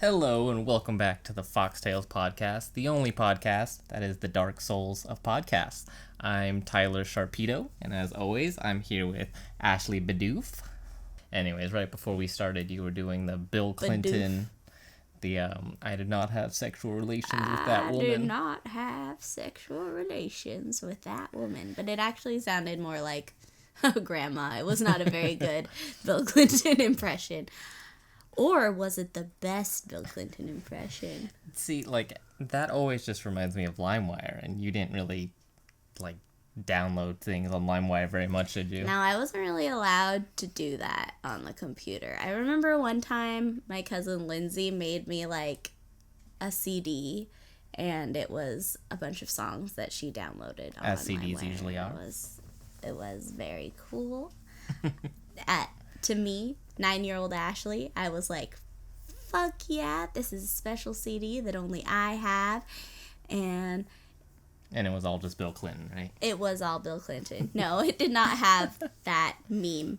Hello and welcome back to the PhoxTales podcast, the only podcast that is the dark souls of podcasts. I'm Tyler Sharpedo, and as always, I'm here with Ashley Badoof. Anyways, right before we started, you were doing the Bill Clinton, I did not have sexual relations with that woman. I did not have sexual relations with that woman, but it actually sounded more like, oh, Grandma. It was not a very good Bill Clinton impression. Or was it the best Bill Clinton impression? See, that always just reminds me of LimeWire, and you didn't really, download things on LimeWire very much, did you? No, I wasn't really allowed to do that on the computer. I remember one time my cousin Lindsay made me, a CD, and it was a bunch of songs that she downloaded on As CDs LimeWire. usually are. It was very cool. To me, 9-year-old Ashley, I was like, fuck yeah, this is a special CD that only I have. And it was all just Bill Clinton, right? It was all Bill Clinton. No, it did not have that meme.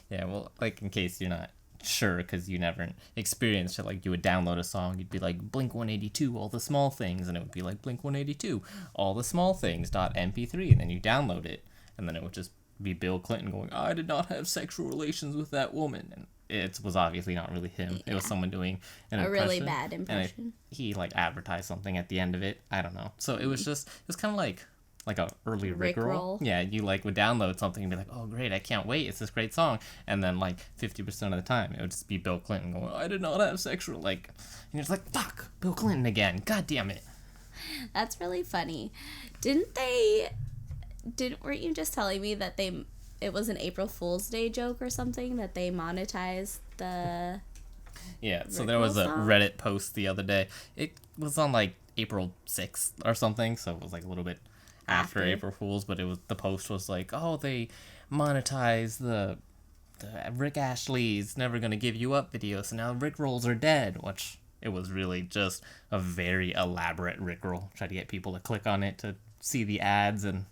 Yeah, well, in case you're not sure, because you never experienced it, you would download a song, you'd be like, Blink-182, all the small things, and it would be like, Blink-182, all the small things, .mp3, and then you download it, and then it would just be Bill Clinton going, I did not have sexual relations with that woman. And it was obviously not really him. Yeah. It was someone doing an impression. A really bad impression. And he advertised something at the end of it. I don't know. So it was kind of like a early Rickroll. Yeah, you would download something and be like, oh great, I can't wait, it's this great song. And then 50% of the time it would just be Bill Clinton going, I did not have sexual, and you're just like, fuck, Bill Clinton again, god damn it. That's really funny. Weren't you just telling me that it was an April Fool's Day joke or something, that they monetized the... Yeah, so there was a Reddit post the other day. It was on April 6th or something, so it was a little bit after April Fool's, but the post was oh, they monetized the Rick Ashley's Never Gonna Give You Up video, so now Rickrolls are dead, which it was really just a very elaborate Rickroll. Try to get people to click on it to see the ads, and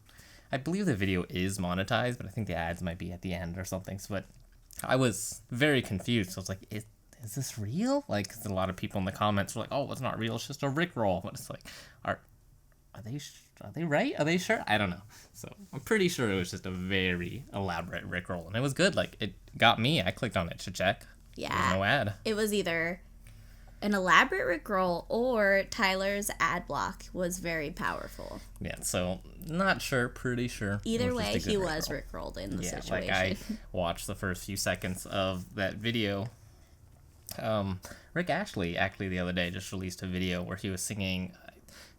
I believe the video is monetized, but I think the ads might be at the end or something. So, but I was very confused. So I was like, is this real? 'Cause a lot of people in the comments were like, oh, it's not real. It's just a Rickroll. But it's are they right? Are they sure? I don't know. So I'm pretty sure it was just a very elaborate Rickroll. And it was good. It got me. I clicked on it to check. Yeah. There was no ad. It was either an elaborate Rickroll or Tyler's ad block was very powerful. Yeah, so not sure, pretty sure. Either way, he was Rickrolled in the situation. I watched the first few seconds of that video. Rick Ashley, actually, the other day just released a video where he was singing,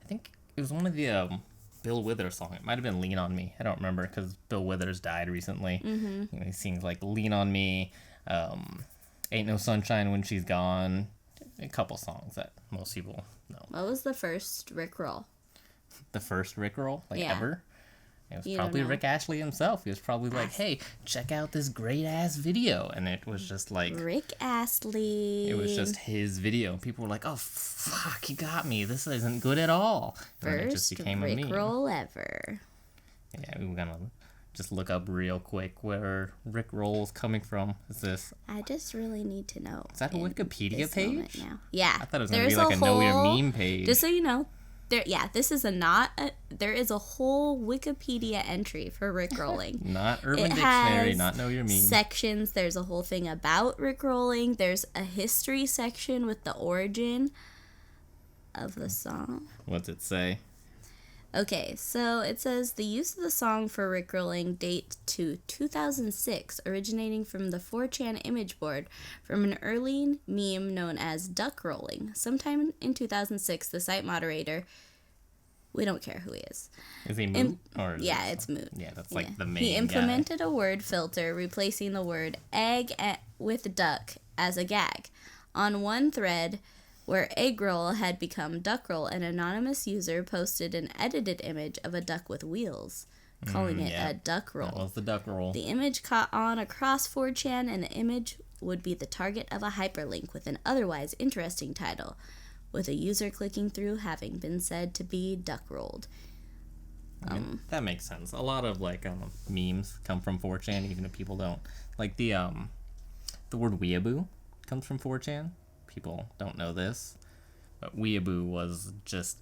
I think it was one of the Bill Withers song. It might have been Lean on Me. I don't remember because Bill Withers died recently. Mm-hmm. He sings Lean on Me, Ain't No Sunshine When She's Gone. A couple songs that most people know. What was the first Rickroll? The first Rickroll, ever? It was You probably Rick Ashley himself. He was probably hey, check out this great-ass video. And it was just Rick Astley. It was just his video. People were like, oh, fuck, you got me. This isn't good at all. And First then it just became a meme. Rickroll ever. Yeah, we were going to just look up real quick where Rickroll's coming from. Is this? I just really need to know. Is that a Wikipedia page? Now. Yeah. I thought it was going to be a Know Your Meme page. Just so you know, there is a whole Wikipedia entry for Rickrolling. Not Urban Dictionary, not Know Your Meme. Sections. There's a whole thing about Rickrolling. There's a history section with the origin of the song. What's it say? Okay, so it says the use of the song for Rickrolling date to 2006, originating from the 4chan image board from an early meme known as duck rolling. Sometime in 2006, the site moderator, we don't care who he is. Is he Moot? It's Moot. Yeah, that's the main He implemented a word filter, replacing the word egg with duck as a gag. On one thread, where egg roll had become duck roll, an anonymous user posted an edited image of a duck with wheels, calling it a duck roll. That was the duck roll. The image caught on across 4chan, and the image would be the target of a hyperlink with an otherwise interesting title, with a user clicking through having been said to be duck rolled. That makes sense. A lot of memes come from 4chan, even if people don't. The word weeaboo comes from 4chan. people don't know this, but weeaboo was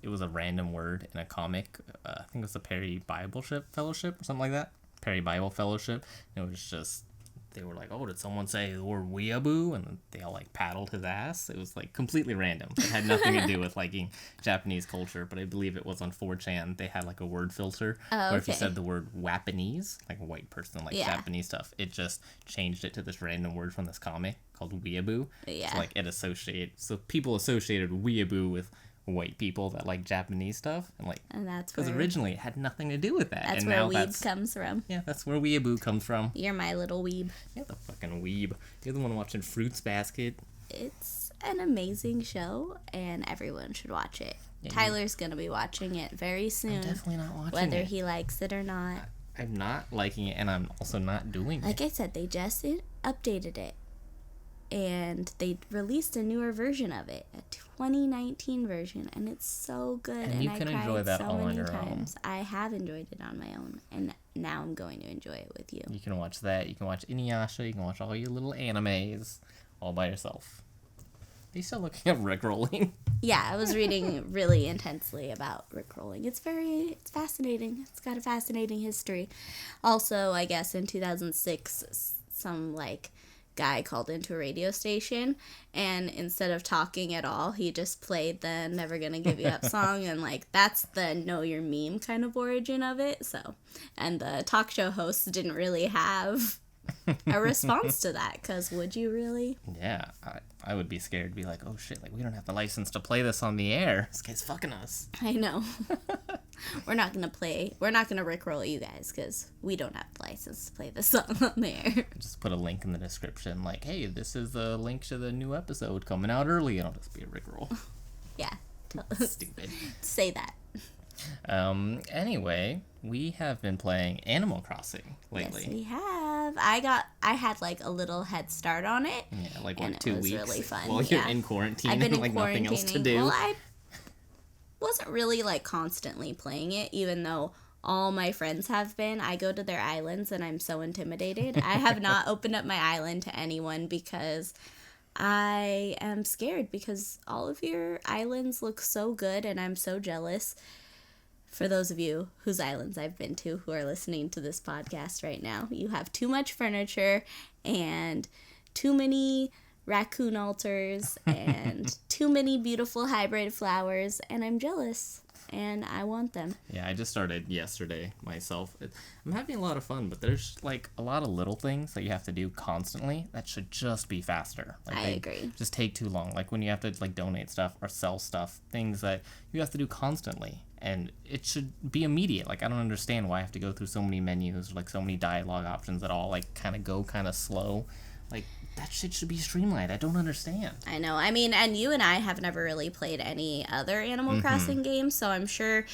it was a random word in a comic. I think it was the Perry Bible Fellowship or something like that. Perry Bible Fellowship. And it was just, they were like, oh, did someone say the word weeaboo? And they all like paddled his ass. It was like completely random. It had nothing to do with liking Japanese culture, but I believe it was on 4chan. They had like a word filter where if you said the word Wapanese, like a white person, like Japanese stuff, it just changed it to this random word from this comic called weeaboo. Yeah. So like so people associated weeaboo with white people that like Japanese stuff, and that's because originally it had nothing to do with that. That's where weeb comes from. Yeah, that's where weeaboo comes from. You're my little weeb. You're the fucking weeb. You're the one watching Fruits Basket. It's an amazing show, and everyone should watch it. Yeah, Tyler's gonna be watching it very soon. I'm definitely not watching whether he likes it or not. I'm not liking it, and I'm also not doing it. Like I said, they just updated it. And they released a newer version of it, a 2019 version, and it's so good. And you can enjoy that all on your own. I have enjoyed it on my own, and now I'm going to enjoy it with you. You can watch that. You can watch Inuyasha. You can watch all your little animes all by yourself. Are you still looking at Rickrolling? Yeah, I was reading really intensely about Rickrolling. It's fascinating. It's got a fascinating history. Also, I guess in 2006, some guy called into a radio station, and instead of talking at all, he just played the Never Gonna Give You Up song, and that's the know your meme kind of origin of it. So, and the talk show hosts didn't really have a response to that, because would you really? Yeah, I would be scared to be like, oh shit, we don't have the license to play this on the air. This guy's fucking us. I know. We're not gonna Rickroll you guys, because we don't have the license to play this song on the air. Just put a link in the description, hey, this is the link to the new episode coming out early, and it'll just be a Rickroll. Yeah. Stupid. Say that. Anyway, we have been playing Animal Crossing lately. Yes, we have. I had a little head start on it. Yeah, 2 weeks. It was really fun. Well, you're in quarantine. I've been in nothing else to do. Well, I wasn't really constantly playing it, even though all my friends have been. I go to their islands and I'm so intimidated. I have not opened up my island to anyone because I am scared, because all of your islands look so good and I'm so jealous. For those of you whose islands I've been to who are listening to this podcast right now, you have too much furniture and too many raccoon altars and too many beautiful hybrid flowers, and I'm jealous and I want them. Yeah, I just started yesterday myself. I'm having a lot of fun, but there's a lot of little things that you have to do constantly that should just be faster. I agree. Just take too long. When you have to donate stuff or sell stuff, things that you have to do constantly. And it should be immediate. I don't understand why I have to go through so many menus, so many dialogue options that all go kind of slow. That shit should be streamlined. I don't understand. I know. I mean, and you and I have never really played any other Animal Crossing games, so I'm sure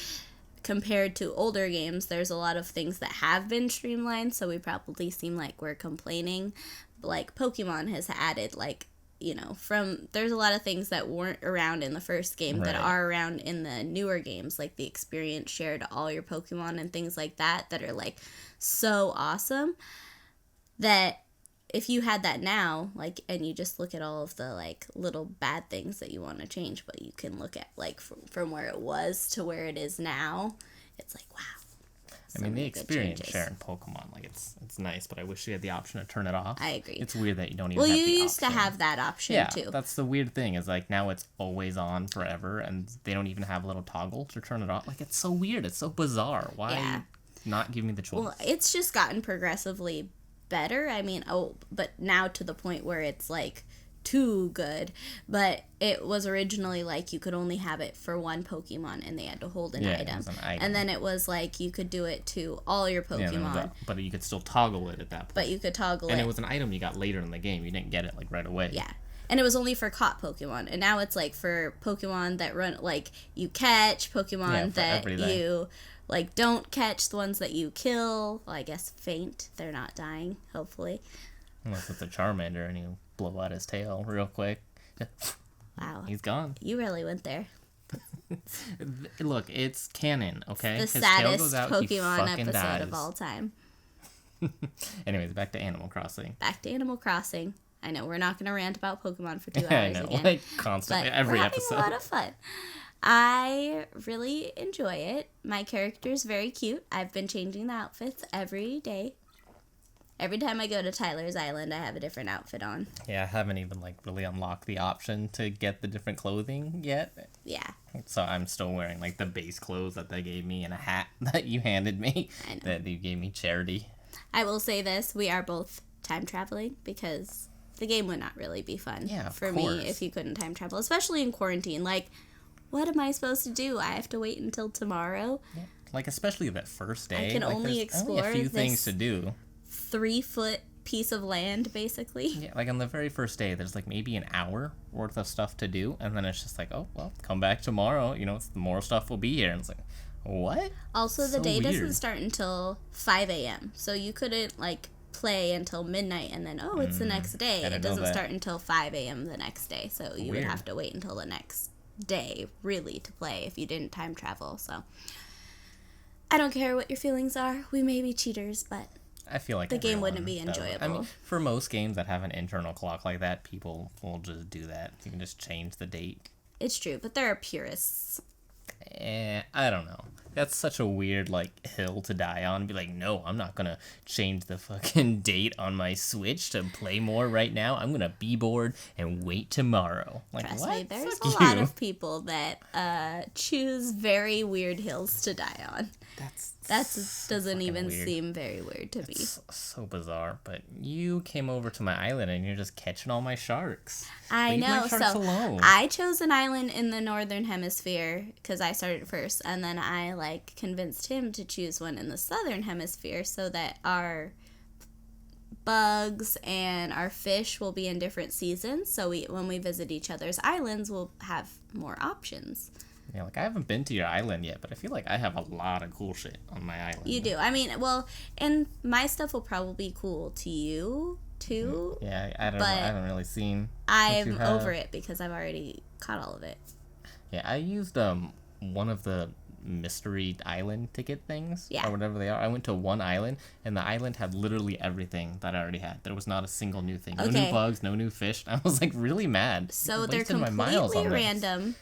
compared to older games, there's a lot of things that have been streamlined, so we probably seem like we're complaining. Pokemon has added, there's a lot of things that weren't around in the first game that are around in the newer games, the experience shared to all your Pokemon and things like that are, so awesome that if you had that now, and you just look at all of the, little bad things that you want to change, but you can look at, from where it was to where it is now, it's wow. I mean, the experience sharing Pokemon, it's nice, but I wish you had the option to turn it off. I agree. It's weird that you don't even have the option. Well, you used to have that option, too. Yeah, that's the weird thing, is, now it's always on forever, and they don't even have a little toggle to turn it off. It's so weird. It's so bizarre. Why not give me the choice? Well, it's just gotten progressively better. I mean, but now to the point where it's, too good, but it was originally you could only have it for one Pokemon and they had to hold an item. And then it was you could do it to all your Pokemon. But you could still toggle it at that point. But you could toggle it. And it was an item you got later in the game. You didn't get it right away. Yeah. And it was only for caught Pokemon. And now it's for Pokemon that run you catch, Pokemon that you don't catch, the ones that you kill. Well, I guess faint. They're not dying, hopefully. Unless it's a Charmander and you blow out his tail real quick. Wow. He's gone. You really went there. Look, it's canon, okay? It's the saddest Pokemon episode of all time. Anyways, back to Animal Crossing. Back to Animal Crossing. I know we're not going to rant about Pokemon for 2 hours I know, again. like constantly, But every we're having episode. a lot of fun. I really enjoy it. My character's very cute. I've been changing the outfits every day. Every time I go to Tyler's Island, I have a different outfit on. Yeah, I haven't even like really unlocked the option to get the different clothing yet. Yeah. So I'm still wearing like the base clothes that they gave me and a hat that you handed me. I know. That you gave me charity. I will say this, we are both time traveling because the game would not really be fun for me if you couldn't time travel, especially in quarantine. Like, what am I supposed to do? I have to wait until tomorrow. Yeah. Like, especially that first day. I can like, only explore only a few things to do. 3-foot piece of land, basically. Yeah, like on the very first day, there's like maybe an hour worth of stuff to do, and then it's just like, oh, well, come back tomorrow. You know, more stuff will be here. And it's like, what? Also, the day doesn't start until 5 a.m., so you couldn't, like, play until midnight and then, oh, it's the next day. It doesn't start until 5 a.m. the next day, so you would have to wait until the next day, really, to play if you didn't time travel. So, I don't care what your feelings are. We may be cheaters, but I feel like the game wouldn't be enjoyable. I mean, for most games that have an internal clock like that, people will just do that. You can just change the date. It's true, but there are purists. I don't know. That's such a weird, like, hill to die on. Be like, no, I'm not gonna change the fucking date on my Switch to play more right now. I'm gonna be bored and wait tomorrow. Like, Trust what? me, there's Fuck a lot you. of people that choose very weird hills to die on. That doesn't even weird. seem very weird to me. It's so bizarre, but you came over to my island and you're just catching all my sharks. I Leave know. my sharks So alone. I chose an island in the northern hemisphere because I started first, and then I like convinced him to choose one in the southern hemisphere so that our bugs and our fish will be in different seasons. So when we visit each other's islands, we'll have more options. Yeah, like I haven't been to your island yet, but I feel like I have a lot of cool shit on my island. You do. I mean, well, and my stuff will probably be cool to you too. Yeah, I don't know. I haven't really seen. I'm over it because I've already caught all of it. Yeah, I used one of the mystery island ticket things Yeah. or whatever they are. I went to one island and the island had literally everything that I already had. There was not a single new thing. No new bugs, no new fish. I was like really mad. So they're completely random.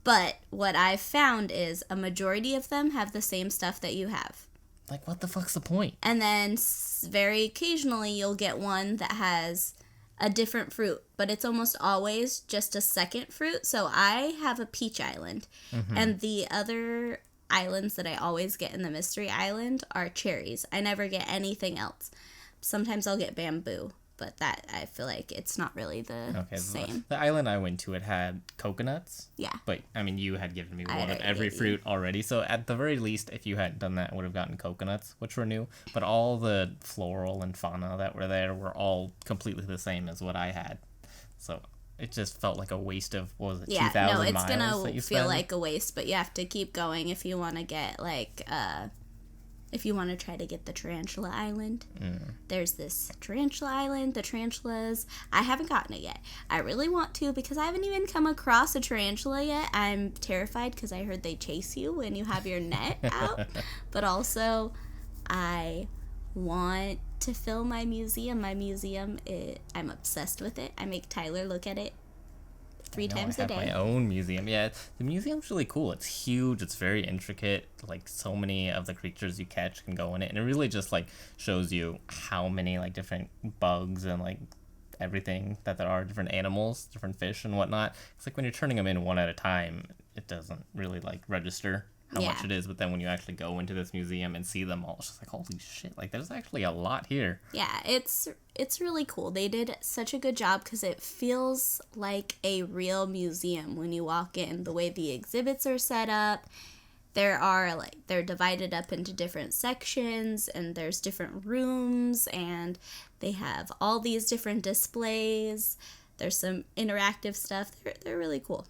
But what I've found is a majority of them have the same stuff that you have. Like, what the fuck's the point? And then very occasionally you'll get one that has a different fruit, but it's almost always just a second fruit. So I have a peach island, and the other islands that I always get in the mystery island are cherries. I never get anything else. Sometimes I'll get bamboo, but that I feel like it's not really the same. The island I went to, it had coconuts. Yeah. But, I mean, you had given me one of every fruit already. So, at the very least, if you hadn't done that, I would have gotten coconuts, which were new. But all the floral and fauna that were there were all completely the same as what I had. So, it just felt like a waste of, 2,000 miles no, it's that gonna you feel spend? like a waste, but you have to keep going if you want to get, like, if you want to try to get the Tarantula Island. There's this Tarantula Island, the tarantulas. I haven't gotten it yet. I really want to because I haven't even come across a tarantula yet. I'm terrified because I heard they chase you when you have your net out. But also, I want to fill my museum. My museum, I'm obsessed with it. I make Tyler look at it 3 times a day. I have my own museum. Yeah, the museum's really cool. It's huge. It's very intricate. Like, so many of the creatures you catch can go in it. And it really just, like, shows you how many, like, different bugs and, like, everything that there are, different animals, different fish and whatnot. It's like when you're turning them in one at a time, it doesn't really, like, register how much it is. But then when you actually go into this museum and see them all, it's just like, holy shit, like, there's actually a lot here. Yeah, it's really cool. They did such a good job because it feels like a real museum when you walk in. The way the exhibits are set up, they're divided up into different sections, and there's different rooms, and they have all these different displays. There's some interactive stuff. They're really cool.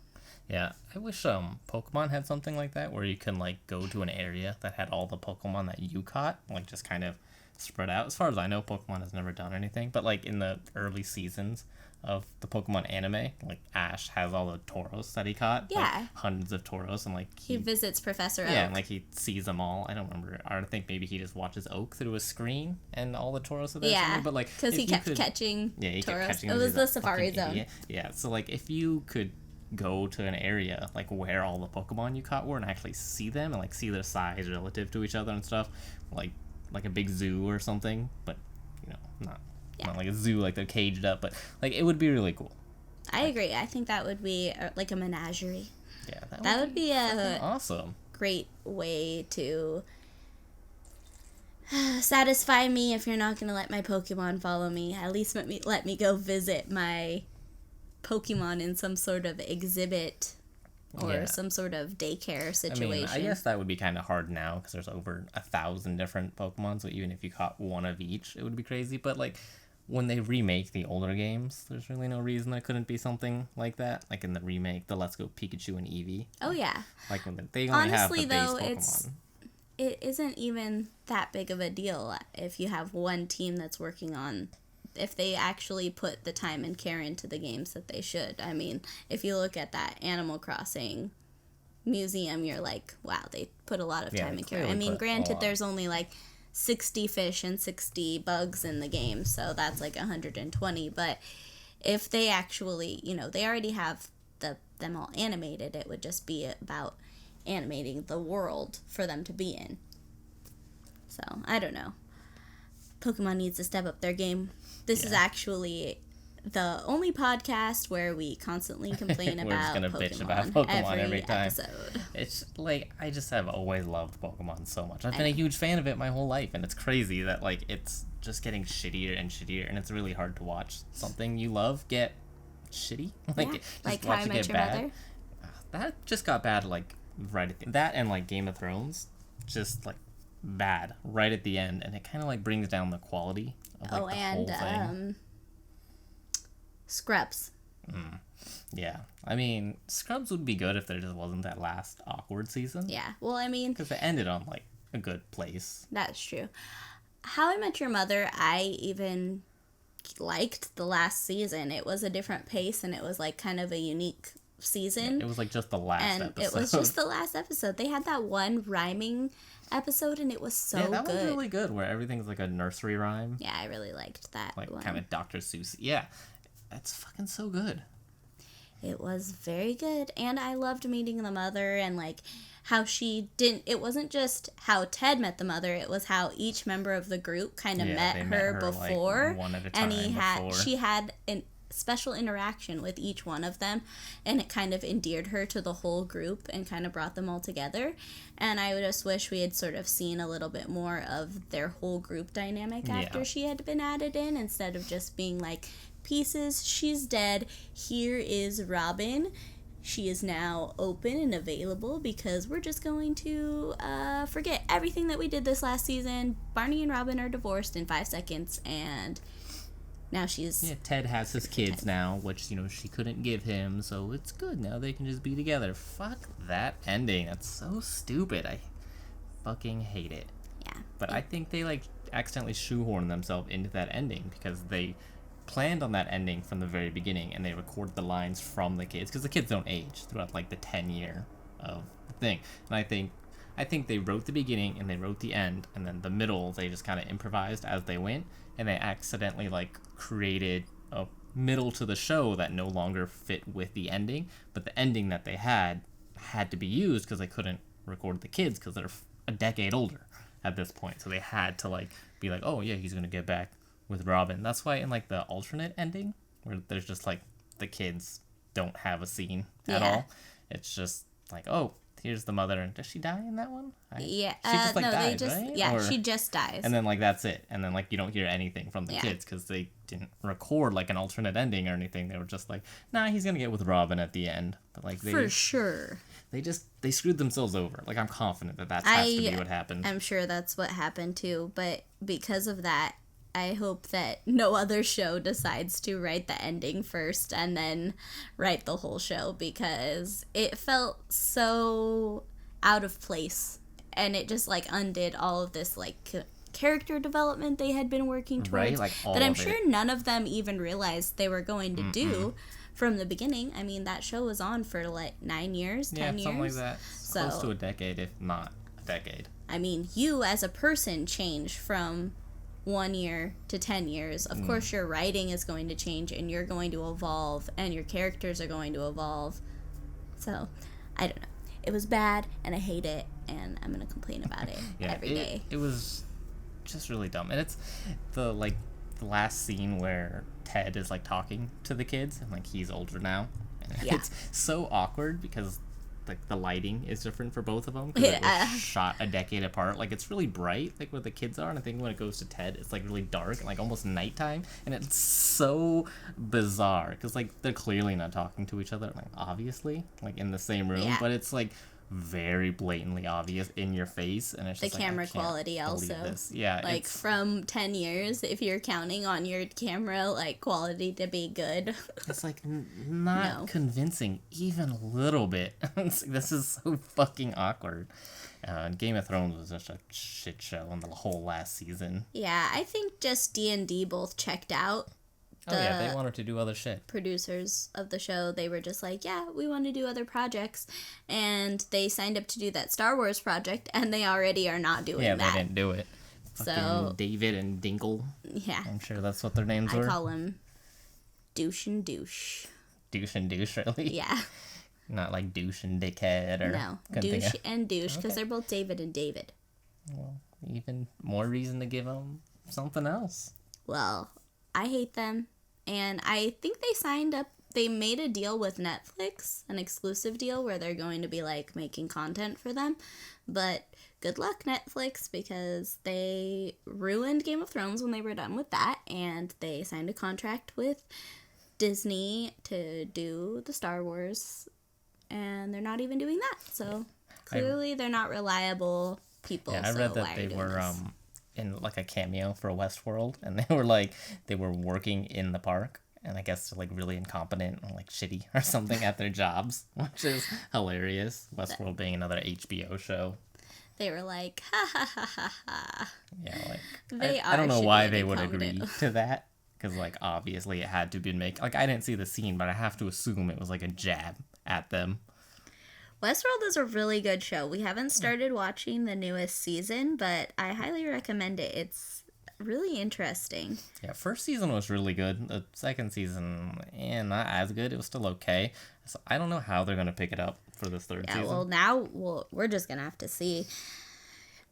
Yeah, I wish Pokemon had something like that where you can like go to an area that had all the Pokemon that you caught, like just kind of spread out. As far as I know, Pokemon has never done anything, but like in the early seasons of the Pokemon anime, like Ash has all the Tauros that he caught, Yeah. like hundreds of Tauros, and like He visits Professor Oak. yeah, and like he sees them all. I don't remember. I think maybe he just watches Oak through a screen and all the Tauros are there. Yeah, but like because he kept catching he kept Tauros. catching It them. was He's the a Safari fucking Zone. idiot. Yeah, so like if you could go to an area like where all the Pokemon you caught were and actually see them and like see their size relative to each other and stuff, like a big zoo or something, but you know, not like a zoo like they're caged up, but like it would be really cool. I agree. I think that would be like a menagerie. Yeah, that would be a awesome, great way to satisfy me. If you're not gonna let my Pokemon follow me, at least let me go visit my Pokemon in some sort of exhibit or some sort of daycare situation. I guess that would be kind of hard now because there's over 1,000 different Pokemon, so even if you caught one of each, it would be crazy. But like when they remake the older games, there's really no reason there couldn't be something like that. Like in the remake, the Let's Go Pikachu and Eevee. Oh yeah. Like when they only have the base though, Pokemon. It isn't even that big of a deal if you have one team that's working on, if they actually put the time and care into the games that they should. I mean, if you look at that Animal Crossing museum, you're like, wow, they put a lot of time and care. I mean, granted, there's only like 60 fish and 60 bugs in the game, so that's like 120, but if they actually, they already have them all animated, it would just be about animating the world for them to be in. So, I don't know. Pokemon needs to step up their game. This is actually the only podcast where we constantly complain about Pokemon. Bitch about Pokemon every time. Episode. It's like I just have always loved Pokemon so much. I've been a huge fan of it my whole life, and it's crazy that like it's just getting shittier and shittier, and it's really hard to watch something you love get shitty. Like How I Met Your Mother. That just got bad like right at that and like Game of Thrones, just like bad right at the end, and it kind of like brings down the quality of like the whole thing. Scrubs. Yeah, I mean, Scrubs would be good if there just wasn't that last awkward season. Yeah, well, I mean, because it ended on like a good place. That's true. How I Met Your Mother, I even liked the last season. It was a different pace, and it was like kind of a unique season. It was like just the last episode. It was just the last episode. They had that one rhyming episode, and it was so good. Yeah, that was really good, where everything's like a nursery rhyme. Yeah, I really liked that like kind of Dr. Seuss. Yeah, that's fucking so good. It was very good, and I loved meeting the mother, and like how she didn't. It wasn't just how Ted met the mother; it was how each member of the group kind of met her before, like, one at a time, and she had an special interaction with each one of them, and it kind of endeared her to the whole group and kind of brought them all together. And I just wish we had sort of seen a little bit more of their whole group dynamic after she had been added in, instead of just being like, pieces, she's dead, here is Robin, she is now open and available because we're just going to forget everything that we did this last season. Barney and Robin are divorced in 5 seconds, and now she's... Yeah, Ted has his kids now, which, she couldn't give him, so it's good. Now they can just be together. Fuck that ending. That's so stupid. I fucking hate it. Yeah. But I think they, accidentally shoehorned themselves into that ending because they planned on that ending from the very beginning, and they recorded the lines from the kids, because the kids don't age throughout, the 10-year of the thing. And I think they wrote the beginning and they wrote the end, and then the middle they just kind of improvised as they went, and they accidentally created a middle to the show that no longer fit with the ending, but the ending that they had to be used because they couldn't record the kids because they're a decade older at this point, so they had to be like, oh yeah, he's gonna get back with Robin. That's why in the alternate ending, where there's just the kids don't have a scene at all, it's just oh, here's the mother, and does she die in that one? She just dies, right? Yeah, she just dies. And then that's it. And then you don't hear anything from the kids because they didn't record an alternate ending or anything. They were just nah, he's gonna get with Robin at the end. But for sure. They screwed themselves over. I'm confident that has to be what happened. I'm sure that's what happened too. But because of that, I hope that no other show decides to write the ending first and then write the whole show, because it felt so out of place, and it just like undid all of this like character development they had been working towards, right? Like all that I'm of sure it. none of them even realized they were going to do from the beginning. I mean, that show was on for like 9 years, 10 years. Something like that. So, close to a decade, if not a decade. I mean, you as a person change from 1 year to 10 years. Of course, your writing is going to change, and you're going to evolve, and your characters are going to evolve. So, I don't know. It was bad, and I hate it, and I'm going to complain about it every day. It was just really dumb. And it's the last scene where Ted is like talking to the kids, and like he's older now. And it's so awkward because like the lighting is different for both of them, because it was shot a decade apart. Like it's really bright like where the kids are, and I think when it goes to Ted it's like really dark and like almost nighttime, and it's so bizarre because like they're clearly not talking to each other, like obviously like in the same room, but it's like very blatantly obvious in your face, and it's just the camera quality also, like from 10 years, if you're counting on your camera like quality to be good, it's like not convincing even a little bit. It's like, this is so fucking awkward. Game of Thrones was just a shit show in the whole last season. I think just D&D both checked out. They wanted to do other shit. Producers of the show, they were just like, we want to do other projects, and they signed up to do that Star Wars project, and they already are not doing that. They didn't do it. So David and Dinkle. Yeah, I'm sure that's what their names were. I call them douche and douche. Douche and douche, really? Yeah. Not like douche and dickhead or no, douche and douche, because they're both David and David. Well, even more reason to give them something else. Well, I hate them. And I think they made a deal with Netflix, an exclusive deal where they're going to be like making content for them. But good luck, Netflix, because they ruined Game of Thrones when they were done with that, and they signed a contract with Disney to do the Star Wars, and they're not even doing that. So clearly they're not reliable people. I read that they were in like a cameo for Westworld, and they were working in the park, and I guess they're like really incompetent or like shitty or something at their jobs, which is hilarious. Westworld being another HBO show. They were like, ha ha ha ha ha. Yeah, like I don't know why they would agree to that, because like obviously it had to be like I didn't see the scene, but I have to assume it was like a jab at them. Westworld is a really good show. We haven't started watching the newest season, but I highly recommend it. It's really interesting. Yeah, first season was really good. The second season, not as good. It was still okay. So I don't know how they're going to pick it up for this third season. Well, now we're just going to have to see.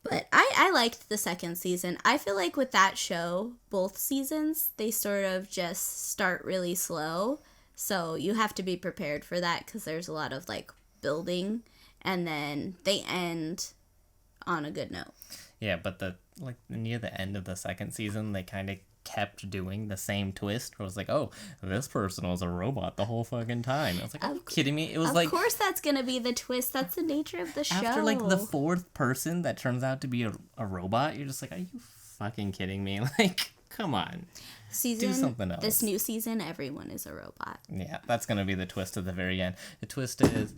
But I liked the second season. I feel like with that show, both seasons, they sort of just start really slow. So you have to be prepared for that, because there's a lot of like building, and then they end on a good note. Yeah, but near the end of the second season, they kind of kept doing the same twist where it was like, oh, this person was a robot the whole fucking time. I was like, are you kidding me? It was of course that's gonna be the twist. That's the nature of the show. After like the fourth person that turns out to be a robot, you're just like, are you fucking kidding me? Like, come on. Do something else. This new season, everyone is a robot. Yeah, that's gonna be the twist at the very end. The twist is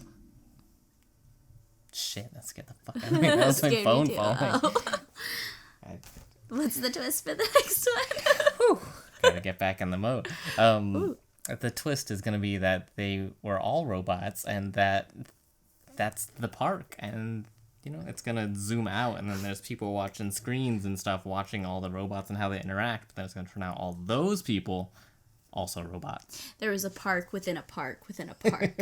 shit, that scared the fuck out of me. That was my phone falling. What's the twist for the next one? Gotta get back in the mode. The twist is gonna be that they were all robots, and that's the park, and it's gonna zoom out, and then there's people watching screens and stuff, watching all the robots and how they interact. But then it's gonna turn out all those people also robots. There was a park within a park within a park.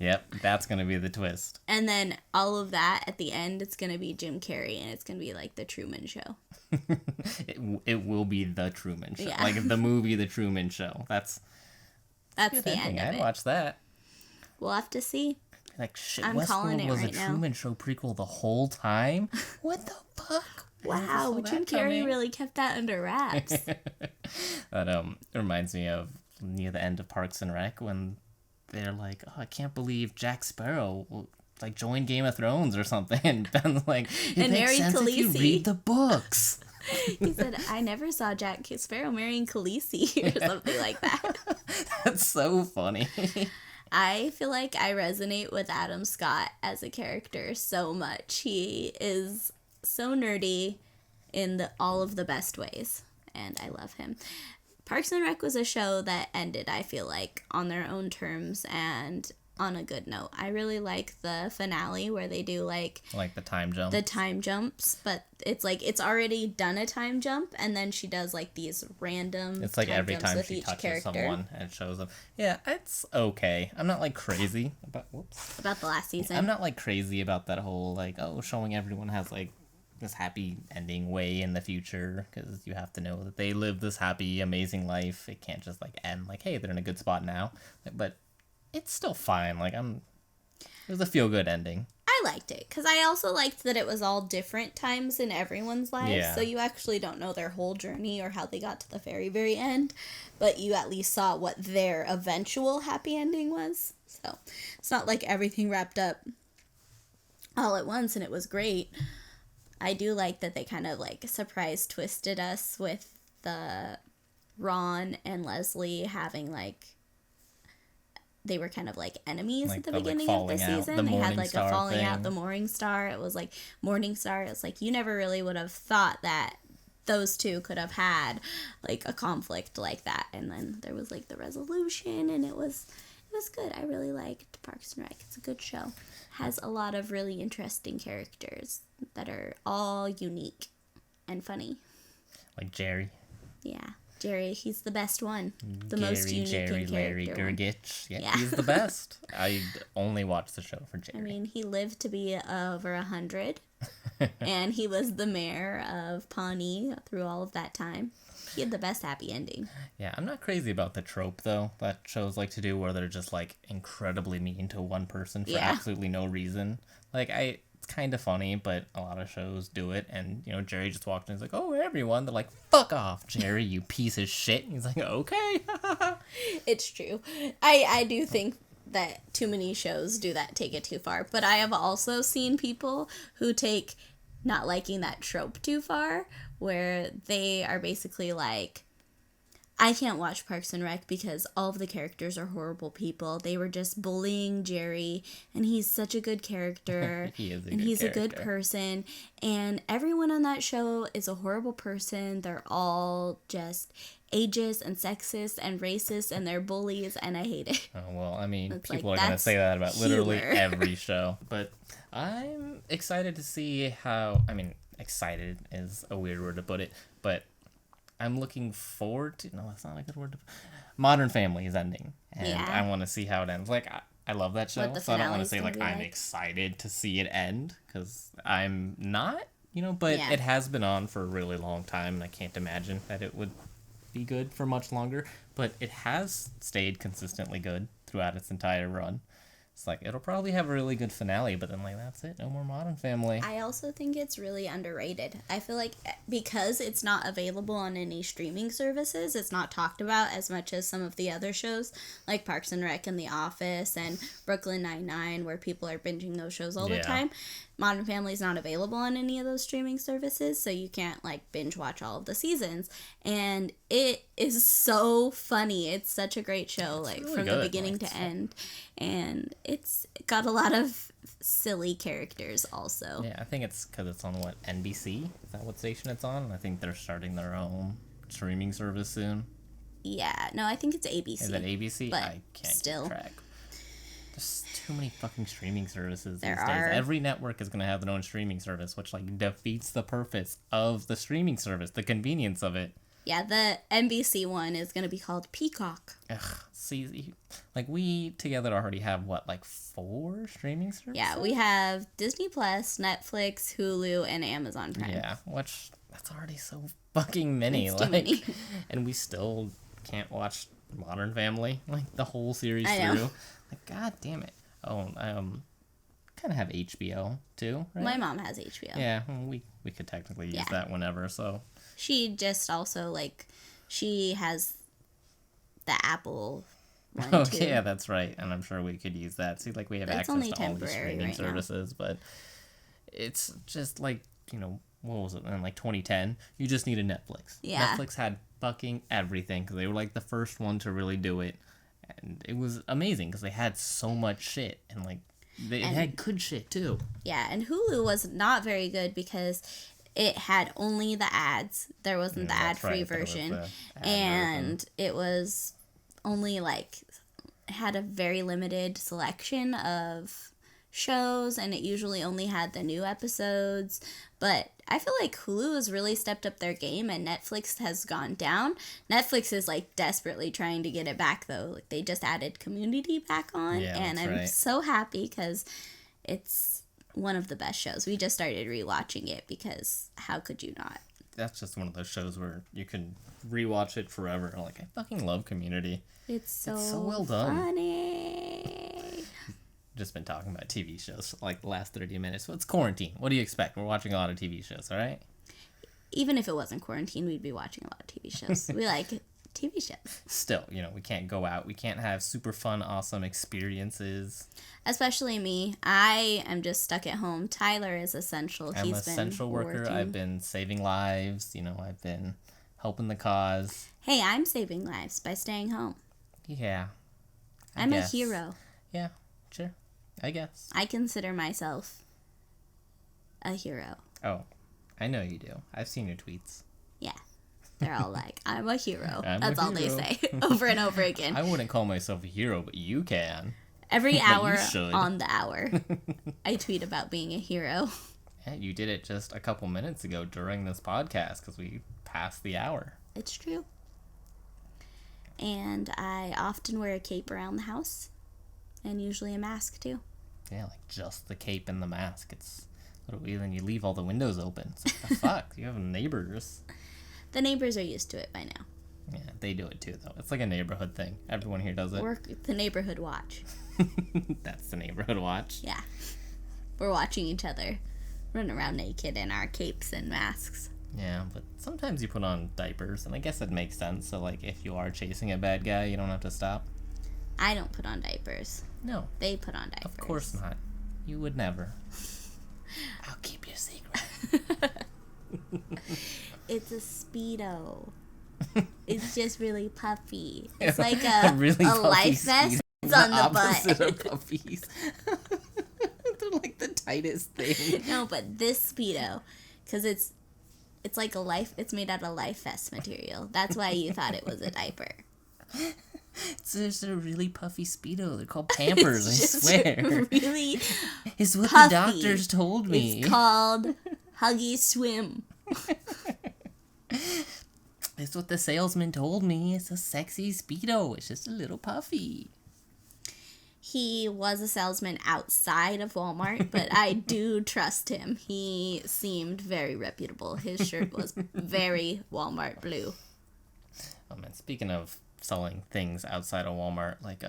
Yep, that's going to be the twist. And then all of that, at the end, it's going to be Jim Carrey, and it's going to be like The Truman Show. It will be The Truman Show. Yeah. Like the movie The Truman Show. That's the end of it. I'd watch that. We'll have to see. Like, shit, Westworld was a Truman Show prequel the whole time? What the fuck? Wow, Jim Carrey really kept that under wraps. That reminds me of near the end of Parks and Rec when they're like, oh, I can't believe Jack Sparrow will like join Game of Thrones or something, and Ben's like, it makes sense if you read the books. He said, I never saw Jack Sparrow marrying Khaleesi or something like that. That's so funny. I feel like I resonate with Adam Scott as a character so much. He is so nerdy in all of the best ways, and I love him. Parks and Rec was a show that ended, I feel like, on their own terms and on a good note. I really like the finale where they do like the time jump. The time jumps, but it's like it's already done a time jump, and then she does like these random. It's like time every jumps time with she each touches character. someone and it shows them. Yeah, it's okay. I'm not like crazy about the last season. I'm not like crazy about that whole like showing everyone has like this happy ending way in the future, because you have to know that they live this happy amazing life. It can't just like end like, hey, they're in a good spot now. But it's still fine. Like it was a feel good ending. I liked it because I also liked that it was all different times in everyone's lives. Yeah. So you actually don't know their whole journey or how they got to the very, very end, but you at least saw what their eventual happy ending was. So it's not like everything wrapped up all at once and it was great. I do like that they kind of like surprise twisted us with the Ron and Leslie having like they were kind of like enemies like at the the, beginning like, of the season. They had like a falling out, the Morning Star. It was like Morning Star. It's like you never really would have thought that those two could have had like a conflict like that. And then there was like the resolution, and it was good. I really liked Parks and Rec. It's a good show. Has a lot of really interesting characters that are all unique and funny. Like Jerry. Yeah. Jerry, he's the best one. The most unique Jerry, Larry, Gergich. Yeah, he's the best. I only watch the show for Jerry. I mean, he lived to be over 100, and he was the mayor of Pawnee through all of that time. He had the best happy ending. Yeah, I'm not crazy about the trope, though, that shows like to do where they're just, like, incredibly mean to one person for absolutely no reason. Like, it's kind of funny, but a lot of shows do it, and, you know, Jerry just walked in and is like, oh, everyone. They're like, fuck off, Jerry, you piece of shit. And he's like, okay. It's true. I do think that too many shows do that, take it too far. But I have also seen people who take not liking that trope too far, where they are basically like, I can't watch Parks and Rec because all of the characters are horrible people. They were just bullying Jerry, and he's such a good character. He's a good person. And everyone on that show is a horrible person. They're all just ageist and sexist and racist, and they're bullies, and I hate it. Oh, well, I mean, it's people like, are going to say that about literally humor. every show. But I'm excited to see how, I mean, excited is a weird word to put it, but I'm looking forward to, no, that's not a good word. Modern Family is ending, and I want to see how it ends. Like, I love that show, so I don't want to say, like, I'm excited to see it end, because I'm not, you know, but it has been on for a really long time, and I can't imagine that it would be good for much longer, but it has stayed consistently good throughout its entire run. It's like, it'll probably have a really good finale, but then, like, that's it. No more Modern Family. I also think it's really underrated. I feel like because it's not available on any streaming services, it's not talked about as much as some of the other shows, like Parks and Rec and The Office and Brooklyn Nine-Nine, where people are binging those shows all the time. Modern Family is not available on any of those streaming services, so you can't, like, binge watch all of the seasons. And it is so funny. It's such a great show, like, really from the beginning to end. And it's got a lot of silly characters also. Yeah, I think it's because it's on, what, NBC? Is that what station it's on? I think they're starting their own streaming service soon. Yeah, no, I think it's ABC. Is it ABC? But I can't still keep track. There's too many fucking streaming services these days. Every network is going to have their own streaming service, which, like, defeats the purpose of the streaming service, the convenience of it. Yeah, the NBC one is going to be called Peacock. Ugh, see, like, we together already have, what, like, 4 streaming services? Yeah, we have Disney Plus, Netflix, Hulu, and Amazon Prime. Yeah, which, that's already so fucking many. It's like, too many. And we still can't watch Modern Family, like, the whole series I know. through. Like, god damn it. Oh, I kind of have HBO, too, right? My mom has HBO. Yeah, well, we could technically use that whenever, so. She just also, like, she has the Apple one, Oh, too. yeah, that's right. And I'm sure we could use that. See, like, we have access to all these streaming services, but it's just, like, what was it, in like 2010, you just needed Netflix. Yeah. Netflix had fucking everything because they were like the first one to really do it. And it was amazing because they had so much shit and like it had good shit too. Yeah, and Hulu was not very good because it had only the ads. There wasn't the ad-free version. And it was only like had a very limited selection of shows, and it usually only had the new episodes. But I feel like Hulu has really stepped up their game and Netflix has gone down. Netflix is like desperately trying to get it back though. Like they just added Community back on, and I'm so happy because it's one of the best shows. We just started rewatching it because how could you not? That's just one of those shows where you can rewatch it forever. Like, I fucking love Community. It's so well done. Funny. Just been talking about TV shows for like the last 30 minutes. Well, it's quarantine. What do you expect? We're watching a lot of TV shows, all right? Even if it wasn't quarantine, we'd be watching a lot of TV shows. We like TV shows. Still, we can't go out. We can't have super fun, awesome experiences. Especially me. I am just stuck at home. Tyler is essential. I'm an essential worker. Working. I've been saving lives. I've been helping the cause. Hey, I'm saving lives by staying home. Yeah. I'm a hero. Yeah, sure. I guess. I consider myself a hero. Oh, I know you do. I've seen your tweets. Yeah. They're all like, I'm a hero. I'm That's a all they hero. say over and over again. I wouldn't call myself a hero, but you can. Every hour should. on the hour, I tweet about being a hero. Yeah, you did it just a couple minutes ago during this podcast because we passed the hour. It's true. And I often wear a cape around the house, and usually a mask too. Yeah, like just the cape and the mask. It's a little weird, and you leave all the windows open. It's like, the fuck? You have neighbors. The neighbors are used to it by now. Yeah, they do it too, though. It's like a neighborhood thing. Everyone here does it. We're the neighborhood watch. That's the neighborhood watch. Yeah. We're watching each other run around naked in our capes and masks. Yeah, but sometimes you put on diapers, and I guess it makes sense. So, like, if you are chasing a bad guy, you don't have to stop. I don't put on diapers. No. They put on diapers. Of course not. You would never. I'll keep your secret. It's a Speedo. It's just really puffy. It's like a really a puffy life vest. It's on the opposite butt. of puppies. They're like the tightest thing. No, but this Speedo, because it's like a life. It's made out of life vest material. That's why you thought it was a diaper. It's just a really puffy Speedo. They're called Pampers, I swear. Really It's what puffy. the doctors told me. It's called Huggy Swim. It's what the salesman told me. It's a sexy Speedo. It's just a little puffy. He was a salesman outside of Walmart, but I do trust him. He seemed very reputable. His shirt was very Walmart blue. Oh man, speaking of selling things outside of Walmart, like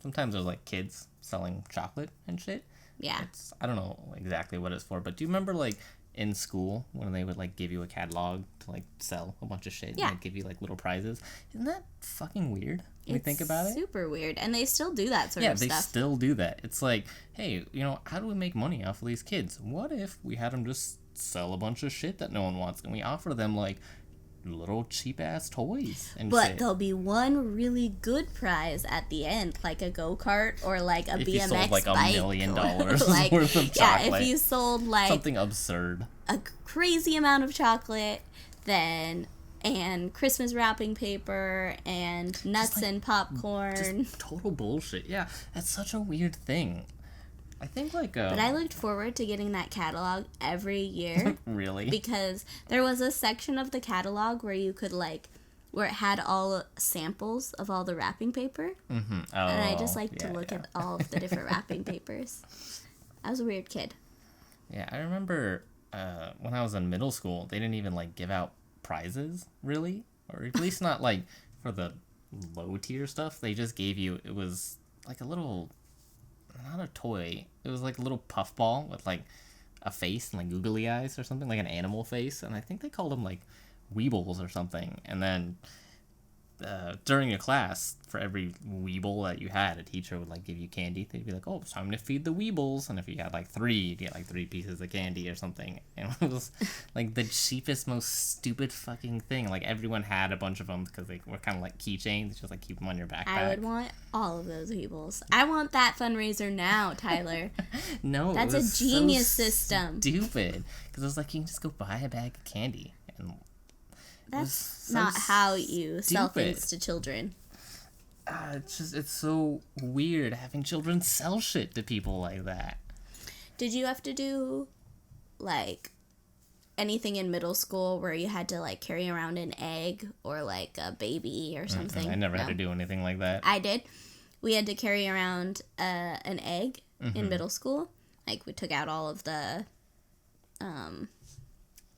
sometimes there's like kids selling chocolate and shit. Yeah. I don't know exactly what it's for, but do you remember like in school when they would like give you a catalog to like sell a bunch of shit? Yeah. And they'd give you like little prizes. Isn't that fucking weird when you think about it? Super weird. And they still do that sort Yeah, of they stuff. still do that. It's like, hey, how do we make money off of these kids? What if we had them just sell a bunch of shit that no one wants and we offer them like little cheap ass toys and But shit. there'll be one really good prize at the end, like a go-kart or like a If BMX you sold like bike. $1 million like, worth of chocolate. Yeah, if you sold like something absurd. a crazy amount of chocolate, and Christmas wrapping paper and nuts and popcorn. Just total bullshit. Yeah, that's such a weird thing. I think like But I looked forward to getting that catalog every year. Really? Because there was a section of the catalog where you could where it had all samples of all the wrapping paper. Mm-hmm. Oh, And I just like to look at all of the different wrapping papers. I was a weird kid. Yeah, I remember when I was in middle school, they didn't even like give out prizes, really, or at least not like for the low tier stuff. They just gave you, it was like a little, not a toy, it was like a little puff ball with like a face and like googly eyes or something, like an animal face, and I think they called them like Weebles or something. And then during a class, for every Weeble that you had, a teacher would like give you candy. They'd be like, "Oh, it's time to feed the Weebles," and if you had like 3, you'd get like 3 pieces of candy or something. And it was like the cheapest, most stupid fucking thing. Like everyone had a bunch of them because they were kind of like keychains, just like keep them on your backpack. I would want all of those Weebles. I want that fundraiser now, Tyler. No, that's a genius system. Stupid, because it was like you can just go buy a bag of candy and. That's not how you sell things to children. It's so weird having children sell shit to people like that. Did you have to do, like, anything in middle school where you had to, like, carry around an egg or, like, a baby or something? I never had to do anything like that. I did. We had to carry around an egg in middle school. Like, we took out all of the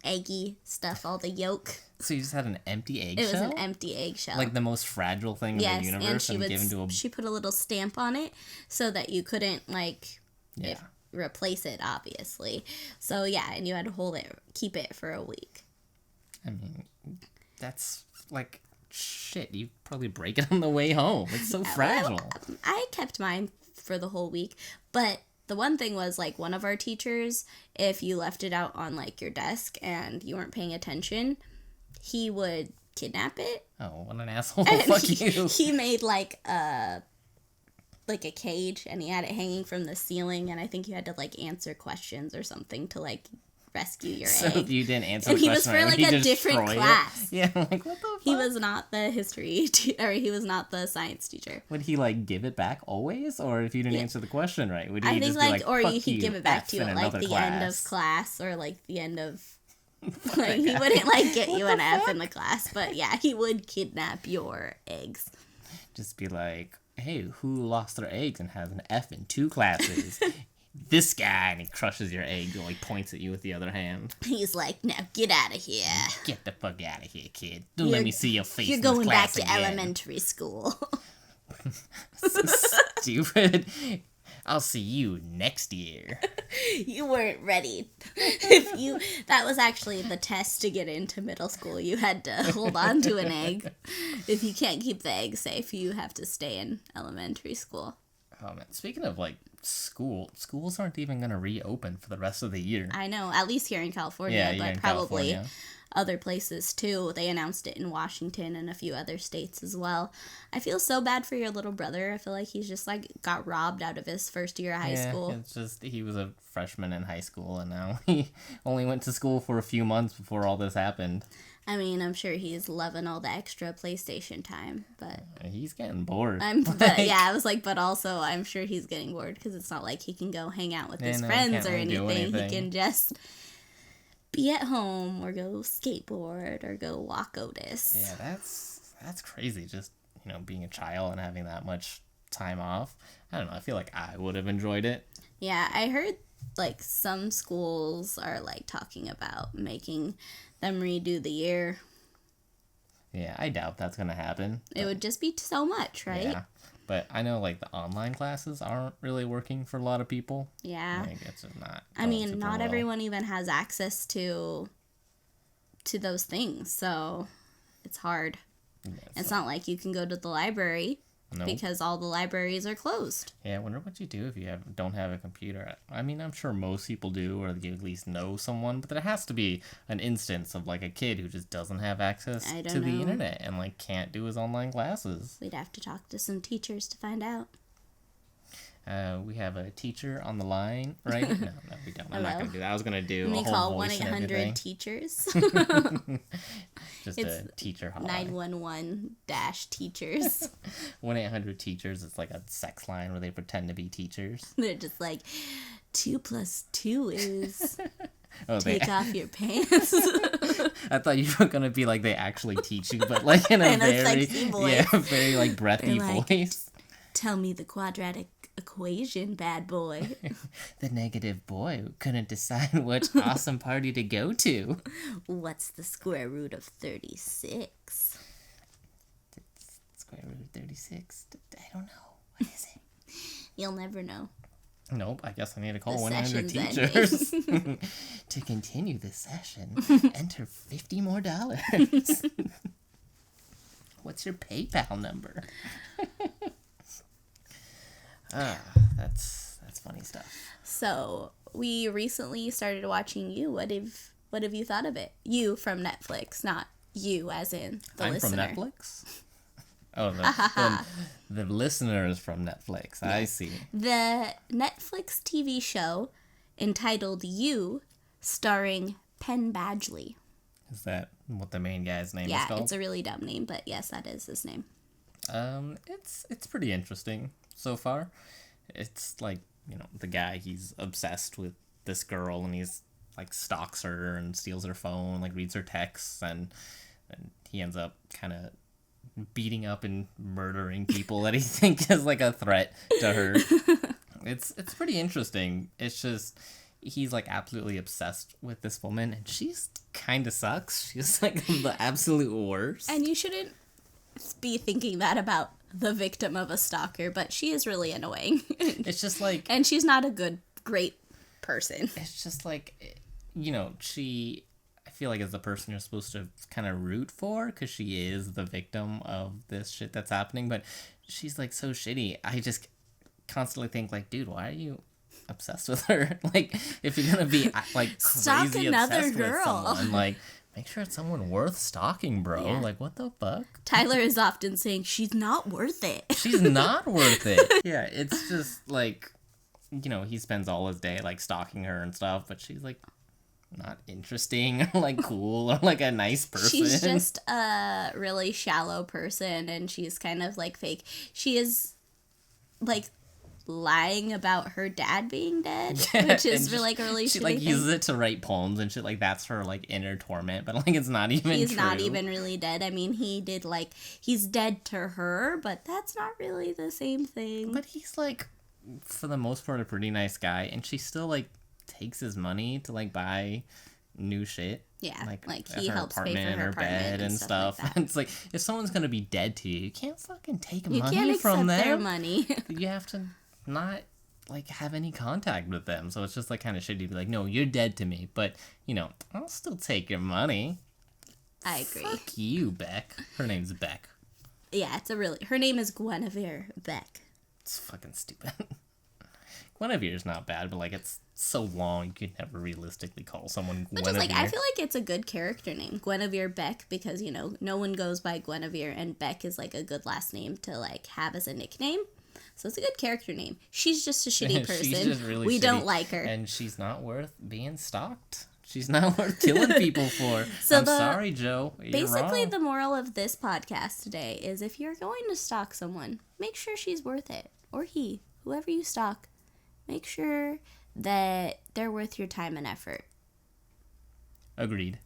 eggy stuff, all the yolk. So you just had an empty eggshell? It was an empty eggshell. Like the most fragile thing in the universe, and she put a little stamp on it so that you couldn't, like, replace it, obviously. So, yeah, and you had to keep it for a week. I mean, that's, like, shit. You probably break it on the way home. It's so fragile. Well, I kept mine for the whole week, but the one thing was, like, one of our teachers, if you left it out on, like, your desk and you weren't paying attention, he would kidnap it. Oh, what an asshole. Fuck you. He made, like a cage, and he had it hanging from the ceiling, and I think you had to, like, answer questions or something to, like, rescue your egg. So if you didn't answer and the question, he was for, like, a different class. Yeah, like, what the fuck? He was not the history or he was not the science teacher. Would he, like, give it back always? Or if you didn't answer the question right, would he I think, just be like, or fuck he'd give it back to you at, like, the end of class, or, like, the end of... Like, he wouldn't, like, get you an F in the class, but yeah, he would kidnap your eggs. Just be like, hey, who lost their eggs and has an F in 2 classes? This guy, and he crushes your egg and like points at you with the other hand. He's like, now get out of here. Get the fuck out of here, kid. Don't let me see your face. You're going back to elementary school. So stupid. I'll see you next year. You weren't ready. That was actually the test to get into middle school. You had to hold on to an egg. If you can't keep the egg safe, you have to stay in elementary school. Oh man, speaking of like schools aren't even going to reopen for the rest of the year. I know, at least here in California, but probably other places too. They announced it in Washington and a few other states as well. I feel so bad for your little brother. I feel like he's just like got robbed out of his first year of high school. It's just he was a freshman in high school and now he only went to school for a few months before all this happened. I mean, I'm sure he's loving all the extra PlayStation time, but... He's getting bored. I was like, but also I'm sure he's getting bored because it's not like he can go hang out with his friends or anything. He can just be at home or go skateboard or go walk Otis. Yeah, that's crazy. Just, being a child and having that much time off. I don't know. I feel like I would have enjoyed it. Yeah, I heard, like, some schools are, like, talking about making them redo the year. Yeah, I doubt that's going to happen. It would just be so much, right? Yeah, but I know, like, the online classes aren't really working for a lot of people. Yeah. I think it's just not. I mean, not everyone even has access to those things, so it's hard. Yeah, it's not like you can go to the library. Nope. Because all the libraries are closed. Yeah, I wonder what you do if you don't have a computer. I mean, I'm sure most people do, or you at least know someone, but there has to be an instance of, like, a kid who just doesn't have access to the internet and, like, can't do his online classes. We'd have to talk to some teachers to find out. We have a teacher on the line, right? No, we don't. I'm not going to do that. I was going to do a whole call voice 1-800-TEACHERS. Just a teacher hotline. 911-teachers. 1-800-TEACHERS. It's like a sex line where they pretend to be teachers. They're just like, 2 + 2 is... Take off your pants. I thought you were going to be like, they actually teach you, but like in a very, sexy voice. Yeah, very like breathy voice. Tell me the quadratic equation, bad boy. The negative boy who couldn't decide which awesome party to go to. What's the square root of 36? Square root of 36? I don't know. What is it? You'll never know. Nope, I guess I need to call 1-800-TEACHERS. To continue this session, enter $50 more. what's your PayPal number? That's funny stuff. So we recently started watching You. What have you thought of it? You from Netflix, not you as in the listener. I'm from Netflix? Oh, the listener is from Netflix. Yes. I see. The Netflix TV show entitled You, starring Penn Badgley. Is that what the main guy's name is called? Yeah, it's a really dumb name, but yes, that is his name. It's pretty interesting so far. It's like, the guy, he's obsessed with this girl, and he's like stalks her and steals her phone, like reads her texts, and he ends up kind of beating up and murdering people that he thinks is like a threat to her. It's pretty interesting. It's just, he's like absolutely obsessed with this woman, and she's kind of sucks. She's like the absolute worst. And you shouldn't be thinking that about the victim of a stalker, but she is really annoying. It's just like, and she's not a great person. It's just like, she, I feel like, is the person you're supposed to kind of root for, because she is the victim of this shit that's happening, but she's like so shitty. I just constantly think like, dude, why are you obsessed with her? Like, if you're gonna be like stalk crazy another obsessed girl with someone, like, make sure it's someone worth stalking, bro. Yeah. Like, what the fuck? Tyler is often saying she's not worth it. She's not worth it. Yeah, it's just like, he spends all his day like stalking her and stuff, but she's like not interesting or like cool or like a nice person. She's just a really shallow person, and she's kind of like fake. She is like lying about her dad being dead, which is like a really she shitty like thing. Uses it to write poems and shit, like that's her like inner torment, but like it's not even he's true. Not even really dead. I mean, he's dead to her, but that's not really the same thing. But he's like, for the most part, a pretty nice guy, and she still like takes his money to like buy new shit. Yeah, like he helps pay for her apartment bed and stuff. Like It's like, if someone's gonna be dead to you can't fucking take money from them. You can't accept their money. You have to not like have any contact with them. So it's just like kind of shitty to be like, no, you're dead to me, but I'll still take your money. I agree. Fuck you, Beck. Her name's Beck. Yeah, her name is Guinevere Beck. It's fucking stupid. Guinevere's not bad, but like it's so long you could never realistically call someone Guinevere. Which is like, I feel like it's a good character name, Guinevere Beck, because no one goes by Guinevere, and Beck is like a good last name to like have as a nickname. So it's a good character name. She's just a shitty person. She's just really we shitty, don't like her. And she's not worth being stalked. She's not worth killing people for. So I'm sorry, Joe. You're basically, wrong. the moral of this podcast today is, if you're going to stalk someone, make sure she's worth it. Or he, whoever you stalk, make sure that they're worth your time and effort. Agreed.